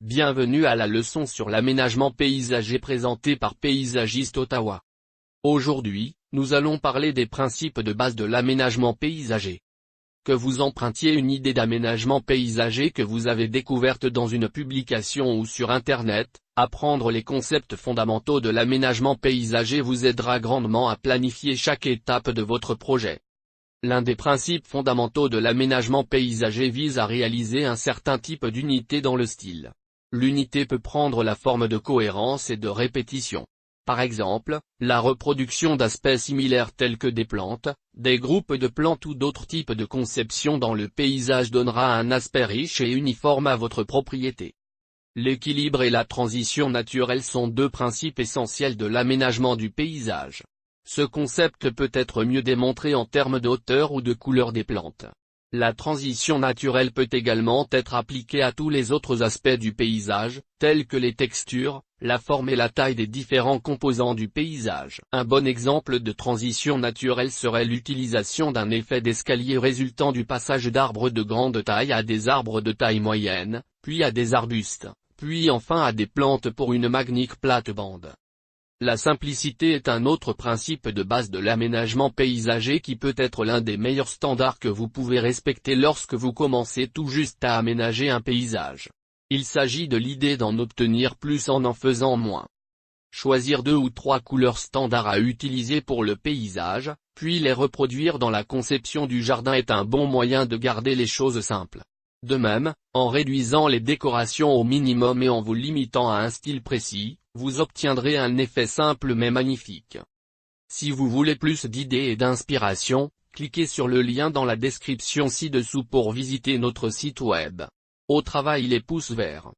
Bienvenue à la leçon sur l'aménagement paysager présentée par Paysagiste Ottawa. Aujourd'hui, nous allons parler des principes de base de l'aménagement paysager. Que vous empruntiez une idée d'aménagement paysager que vous avez découverte dans une publication ou sur Internet, apprendre les concepts fondamentaux de l'aménagement paysager vous aidera grandement à planifier chaque étape de votre projet. L'un des principes fondamentaux de l'aménagement paysager vise à réaliser un certain type d'unité dans le style. L'unité peut prendre la forme de cohérence et de répétition. Par exemple, la reproduction d'aspects similaires tels que des plantes, des groupes de plantes ou d'autres types de conception dans le paysage donnera un aspect riche et uniforme à votre propriété. L'équilibre et la transition naturelle sont deux principes essentiels de l'aménagement du paysage. Ce concept peut être mieux démontré en termes de hauteur ou de couleur des plantes. La transition naturelle peut également être appliquée à tous les autres aspects du paysage, tels que les textures, la forme et la taille des différents composants du paysage. Un bon exemple de transition naturelle serait l'utilisation d'un effet d'escalier résultant du passage d'arbres de grande taille à des arbres de taille moyenne, puis à des arbustes, puis enfin à des plantes pour une magnifique plate-bande. La simplicité est un autre principe de base de l'aménagement paysager qui peut être l'un des meilleurs standards que vous pouvez respecter lorsque vous commencez tout juste à aménager un paysage. Il s'agit de l'idée d'en obtenir plus en faisant moins. Choisir 2 ou 3 couleurs standards à utiliser pour le paysage, puis les reproduire dans la conception du jardin est un bon moyen de garder les choses simples. De même, en réduisant les décorations au minimum et en vous limitant à un style précis, vous obtiendrez un effet simple mais magnifique. Si vous voulez plus d'idées et d'inspiration, cliquez sur le lien dans la description ci-dessous pour visiter notre site web. Au travail les pouces verts.